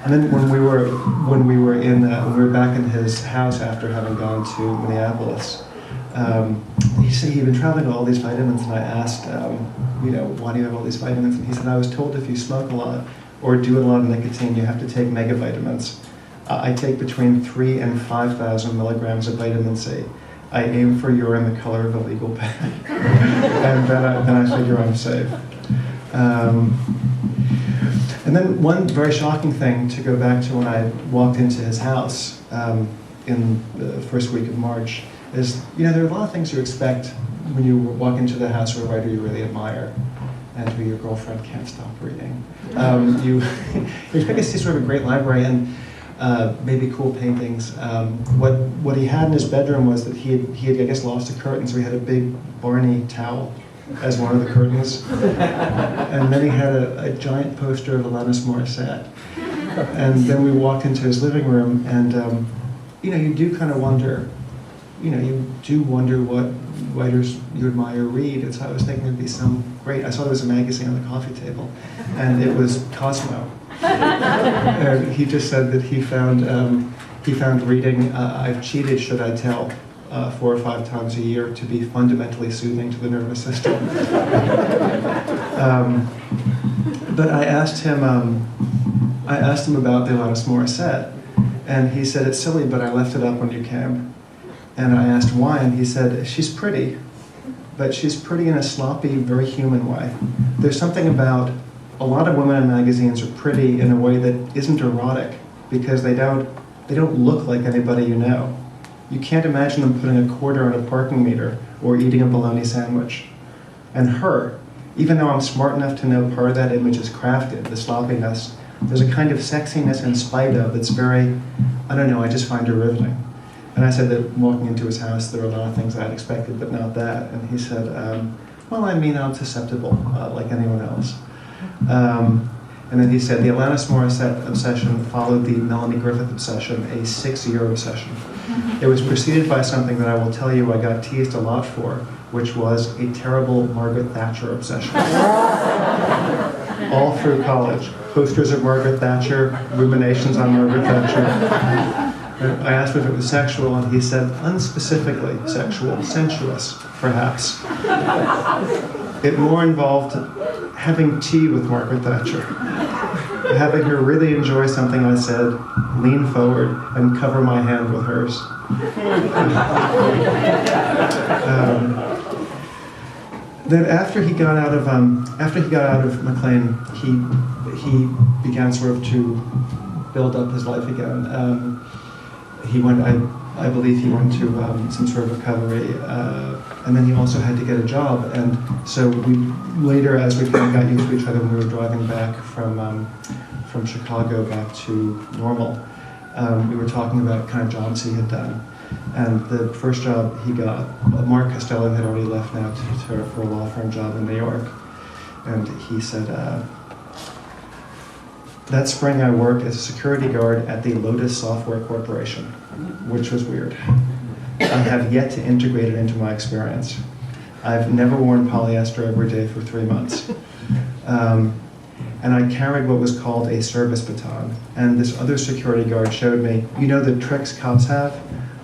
And then when we were back in his house after having gone to Minneapolis, he said he'd been traveling with all these vitamins, and I asked, why do you have all these vitamins? And he said, I was told if you smoke a lot or do a lot of nicotine, you have to take megavitamins. I take between 3,000 and 5,000 milligrams of vitamin C. I aim for urine the color of a legal pen, and then I figure I'm safe. And then one very shocking thing, to go back to when I walked into his house in the first week of March, is, there are a lot of things you expect when you walk into the house of a writer you really admire and who your girlfriend can't stop reading. You expect to see sort of a great library and maybe cool paintings. What he had in his bedroom was that he had I guess lost a curtain, so he had a big Barney towel as one of the curtains. And then he had a giant poster of Alanis Morissette. And then we walked into his living room, and you do kind of wonder, what writers you admire read. And so I was thinking it'd be some great, I saw there was a magazine on the coffee table, and it was Cosmo. And he just said that he found reading I've Cheated, Should I Tell? 4 or 5 times a year to be fundamentally soothing to the nervous system. But I asked him about the Alanis Morissette, and he said, it's silly, but I left it up when you came. And I asked why, and he said, she's pretty, but she's pretty in a sloppy, very human way. There's something about, a lot of women in magazines are pretty in a way that isn't erotic, because they don't look like anybody you know. You can't imagine them putting a quarter on a parking meter or eating a bologna sandwich. And her, even though I'm smart enough to know part of that image is crafted, the sloppiness, there's a kind of sexiness in spite of that's very, I just find her riveting. And I said that walking into his house, there were a lot of things I'd expected, but not that. And he said, I'm susceptible, like anyone else. And then he said, the Alanis Morissette obsession followed the Melanie Griffith obsession, a 6-year obsession. It was preceded by something that I will tell you I got teased a lot for, which was a terrible Margaret Thatcher obsession. All through college. Posters of Margaret Thatcher, ruminations on Margaret Thatcher. I asked him if it was sexual, and he said, unspecifically sexual, sensuous, perhaps. It more involved having tea with Margaret Thatcher. Having her really enjoy something I said, lean forward, and cover my hand with hers. Then after he got out of McLean, he began sort of to build up his life again. He went, I believe he went to some sort of recovery, and then he also had to get a job. And so we later, as we kind of got used to each other when we were driving back from Chicago back to Normal, we were talking about kind of jobs he had done. And the first job he got, Mark Costello had already left now for a law firm job in New York. And he said, that spring I worked as a security guard at the Lotus Software Corporation, which was weird. I have yet to integrate it into my experience. I've never worn polyester every day for 3 months. And I carried what was called a service baton. And this other security guard showed me, the tricks cops have,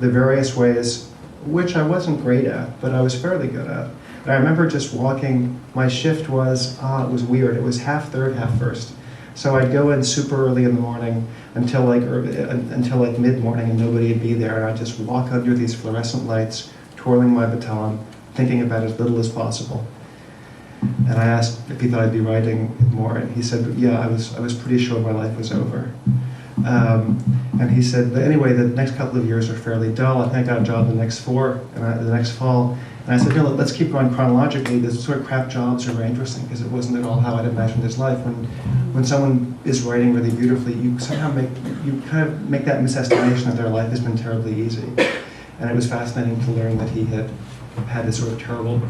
the various ways, which I wasn't great at, but I was fairly good at. And I remember just walking, my shift was, it was weird. It was half third, half first. So I'd go in super early in the morning until like mid-morning, and nobody would be there. And I'd just walk under these fluorescent lights, twirling my baton, thinking about as little as possible. And I asked if he thought I'd be writing more, and he said, yeah, I was pretty sure my life was over. And he said, but anyway, the next couple of years are fairly dull. I think I got a job the next fall. And I said, let's keep going chronologically. The sort of crap jobs are very interesting because it wasn't at all how I'd imagined his life. When someone is writing really beautifully, you somehow make that misestimation that their life has been terribly easy. And it was fascinating to learn that he had this sort of terrible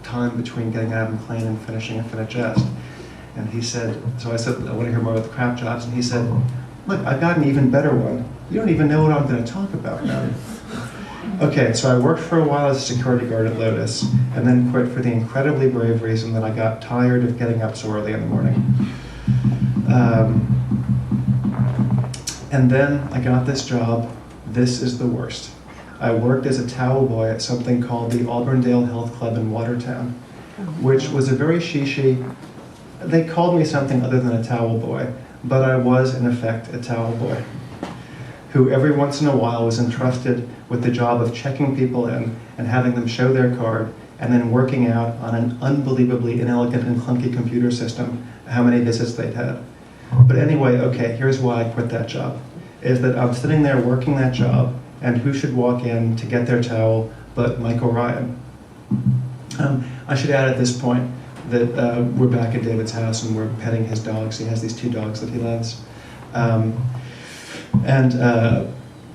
time between getting out of McLean and finishing Infinite Jest. And he said, so I said, I want to hear more about the crap jobs. And he said, look, I've got an even better one. You don't even know what I'm going to talk about now. Okay, so I worked for a while as a security guard at Lotus, and then quit for the incredibly brave reason that I got tired of getting up so early in the morning. And then I got this job. This is the worst. I worked as a towel boy at something called the Auburndale Health Club in Watertown, which was a very shishi. They called me something other than a towel boy, but I was in effect a towel boy, who every once in a while was entrusted with the job of checking people in and having them show their card, and then working out on an unbelievably inelegant and clunky computer system how many visits they'd had. But anyway, okay, here's why I quit that job, is that I'm sitting there working that job, and who should walk in to get their towel but Michael Ryan. I should add at this point that we're back at David's house and we're petting his dogs. He has these 2 dogs that he loves.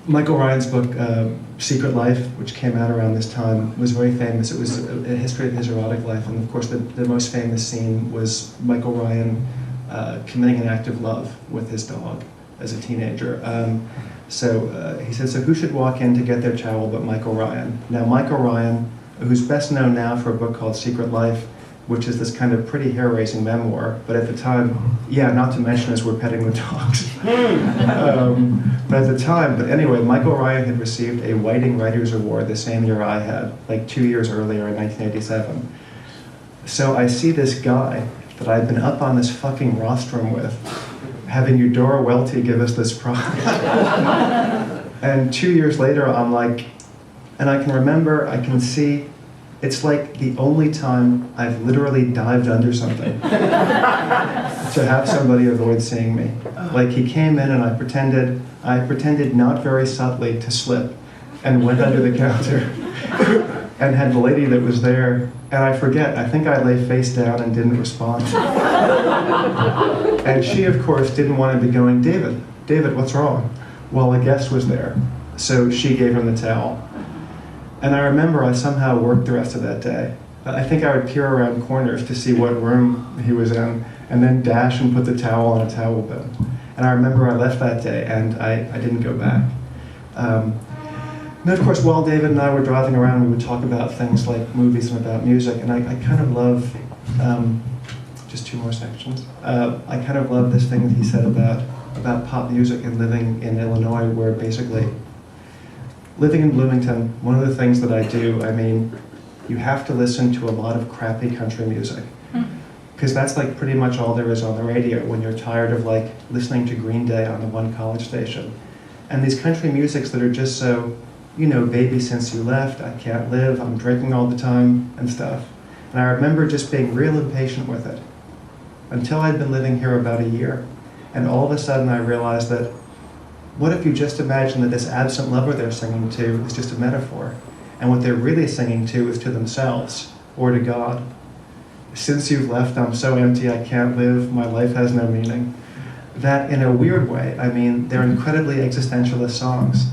Michael Ryan's book, Secret Life, which came out around this time, was very famous. It was a history of his erotic life, and of course the most famous scene was Michael Ryan committing an act of love with his dog as a teenager. He said, so who should walk in to get their towel but Michael Ryan? Now Michael Ryan, who's best known now for a book called Secret Life, which is this kind of pretty hair-raising memoir, but at the time, yeah, not to mention as we're petting the dogs. But anyway, Michael Ryan had received a Whiting Writers Award the same year I had, like 2 years earlier in 1987. So I see this guy that I've been up on this fucking rostrum with, having Eudora Welty give us this prize. And 2 years later, I'm like, and I can remember, I can see, it's like the only time I've literally dived under something to have somebody avoid seeing me. Like he came in and I pretended not very subtly to slip and went under the counter and had the lady that was there, and I forget, I think I lay face down and didn't respond. And she, of course, didn't want to be going, David, what's wrong? Well, a guest was there, so she gave him the towel. And I remember I somehow worked the rest of that day. I think I would peer around corners to see what room he was in, and then dash and put the towel on a towel bin. And I remember I left that day, and I didn't go back. And of course, while David and I were driving around, we would talk about things like movies and about music, and I kind of love, just 2 more sections, I kind of love this thing that he said about pop music and living in Illinois, where basically, living in Bloomington, one of the things that I do, I mean, you have to listen to a lot of crappy country music. Because that's like pretty much all there is on the radio when you're tired of like listening to Green Day on the one college station. And these country musics that are just so, you know, baby since you left, I can't live, I'm drinking all the time and stuff. And I remember just being real impatient with it until I'd been living here about a year. And all of a sudden I realized that what if you just imagine that this absent lover they're singing to is just a metaphor, and what they're really singing to is to themselves or to God. Since you've left, I'm so empty, I can't live, my life has no meaning. That in a weird way, I mean, they're incredibly existentialist songs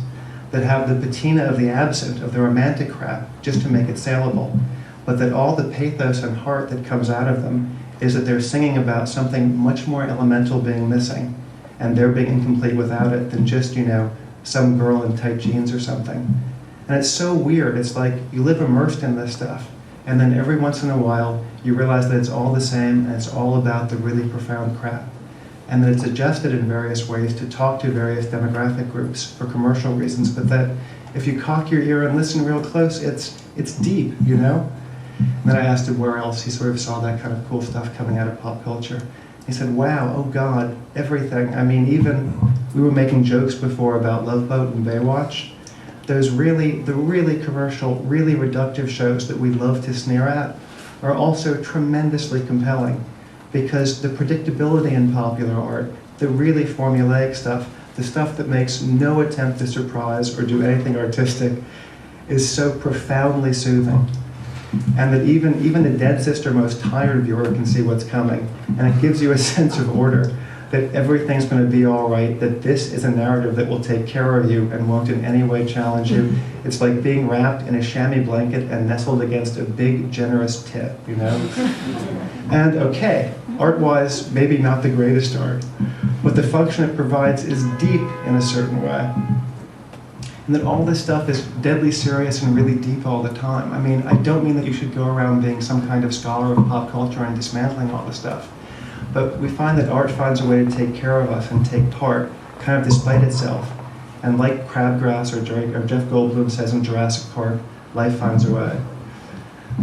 that have the patina of the absent, of the romantic crap, just to make it saleable, but that all the pathos and heart that comes out of them is that they're singing about something much more elemental being missing, and they're being incomplete without it than just, you know, some girl in tight jeans or something. And it's so weird. It's like you live immersed in this stuff, and then every once in a while you realize that it's all the same and it's all about the really profound crap, and that it's adjusted in various ways to talk to various demographic groups for commercial reasons, but that if you cock your ear and listen real close, it's deep, you know? And then I asked him where else he sort of saw that kind of cool stuff coming out of pop culture. He said, wow, oh God, everything. I mean, even, we were making jokes before about Love Boat and Baywatch. The really commercial, really reductive shows that we love to sneer at are also tremendously compelling, because the predictability in popular art, the really formulaic stuff, the stuff that makes no attempt to surprise or do anything artistic, is so profoundly soothing. And that even the dead sister most tired viewer can see what's coming, and it gives you a sense of order, that everything's going to be all right, that this is a narrative that will take care of you and won't in any way challenge you. It's like being wrapped in a chamois blanket and nestled against a big, generous tit, you know? And okay, art-wise, maybe not the greatest art, but the function it provides is deep in a certain way. And that all this stuff is deadly serious and really deep all the time. I mean, I don't mean that you should go around being some kind of scholar of pop culture and dismantling all this stuff. But we find that art finds a way to take care of us and take part, kind of despite itself. And like crabgrass or Jeff Goldblum says in Jurassic Park, life finds a way.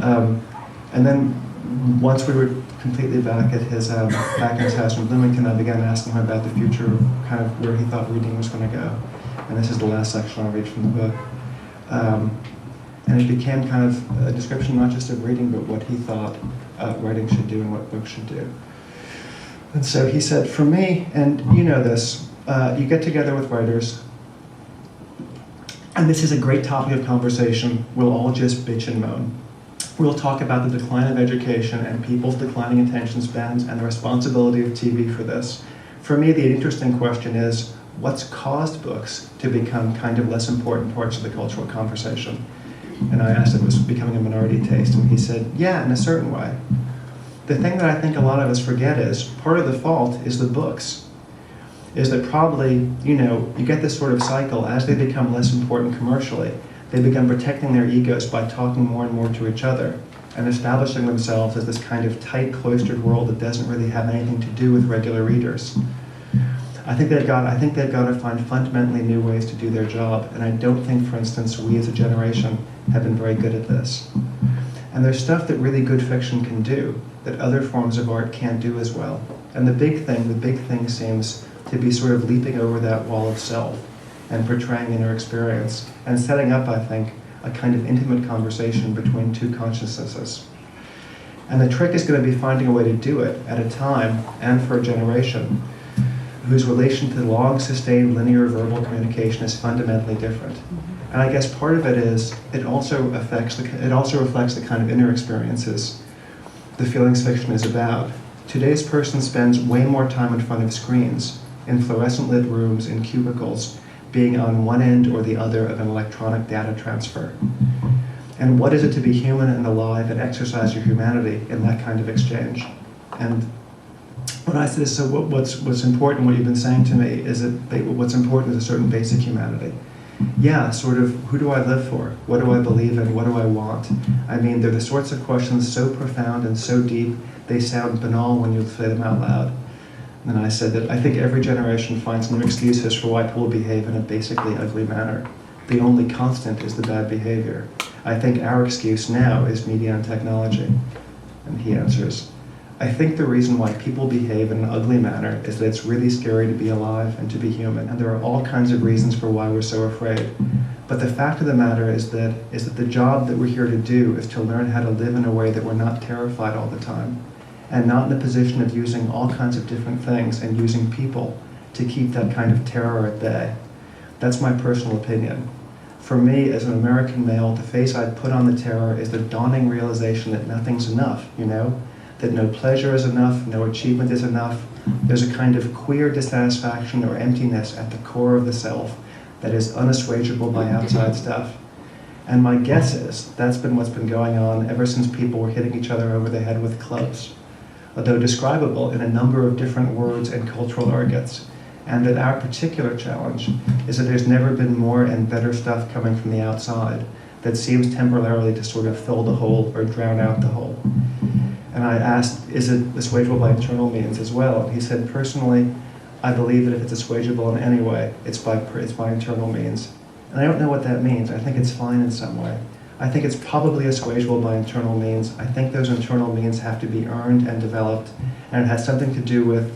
And then once we were completely back at his back in his house in Bloomington, I began asking him about the future, kind of where he thought reading was going to go. And this is the last section I'll read from the book. And it became kind of a description not just of reading, but what he thought writing should do and what books should do. And so he said, for me, and you know this, you get together with writers, and this is a great topic of conversation. We'll all just bitch and moan. We'll talk about the decline of education and people's declining attention spans and the responsibility of TV for this. For me, the interesting question is, what's caused books to become kind of less important parts of the cultural conversation? And I asked if it was becoming a minority taste, and he said, yeah, in a certain way. The thing that I think a lot of us forget is, part of the fault is the books. Is that probably, you get this sort of cycle, as they become less important commercially, they begin protecting their egos by talking more and more to each other and establishing themselves as this kind of tight, cloistered world that doesn't really have anything to do with regular readers. I think they've got to find fundamentally new ways to do their job, and I don't think, for instance, we as a generation have been very good at this. And there's stuff that really good fiction can do that other forms of art can't do as well. And the big thing seems to be sort of leaping over that wall of self and portraying inner experience and setting up, I think, a kind of intimate conversation between two consciousnesses. And the trick is going to be finding a way to do it at a time and for a generation whose relation to long-sustained linear verbal communication is fundamentally different. And I guess part of it is it also reflects the kind of inner experiences the feelings fiction is about. Today's person spends way more time in front of screens, in fluorescent lit rooms, in cubicles, being on one end or the other of an electronic data transfer. And what is it to be human and alive and exercise your humanity in that kind of exchange? And when I say this, so what's important, what you've been saying to me, is that what's important is a certain basic humanity. Yeah, sort of, who do I live for? What do I believe in? What do I want? I mean, they're the sorts of questions so profound and so deep, they sound banal when you say them out loud. And I said that I think every generation finds new excuses for why people behave in a basically ugly manner. The only constant is the bad behavior. I think our excuse now is media and technology. And he answers, I think the reason why people behave in an ugly manner is that it's really scary to be alive and to be human. And there are all kinds of reasons for why we're so afraid. But the fact of the matter is that the job that we're here to do is to learn how to live in a way that we're not terrified all the time, and not in a position of using all kinds of different things and using people to keep that kind of terror at bay. That's my personal opinion. For me, as an American male, the face I'd put on the terror is the dawning realization that nothing's enough, that no pleasure is enough, no achievement is enough. There's a kind of queer dissatisfaction or emptiness at the core of the self that is unassuageable by outside stuff. And my guess is that's been what's been going on ever since people were hitting each other over the head with clubs, although describable in a number of different words and cultural argets. And that our particular challenge is that there's never been more and better stuff coming from the outside that seems temporarily to sort of fill the hole or drown out the hole. And I asked, is it assuageable by internal means as well? And he said, personally, I believe that if it's assuageable in any way, it's by internal means. And I don't know what that means. I think it's fine in some way. I think it's probably assuageable by internal means. I think those internal means have to be earned and developed, and it has something to do with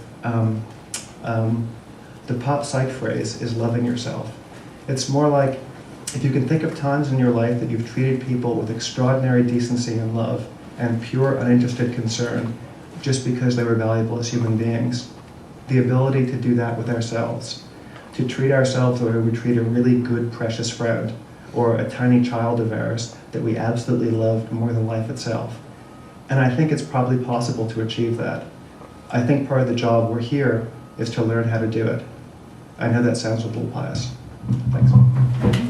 the pop psych phrase is loving yourself. It's more like, if you can think of times in your life that you've treated people with extraordinary decency and love and pure uninterested concern just because they were valuable as human beings, the ability to do that with ourselves, to treat ourselves the way we treat a really good, precious friend, or a tiny child of ours that we absolutely loved more than life itself. And I think it's probably possible to achieve that. I think part of the job we're here is to learn how to do it. I know that sounds a little pious. Thanks.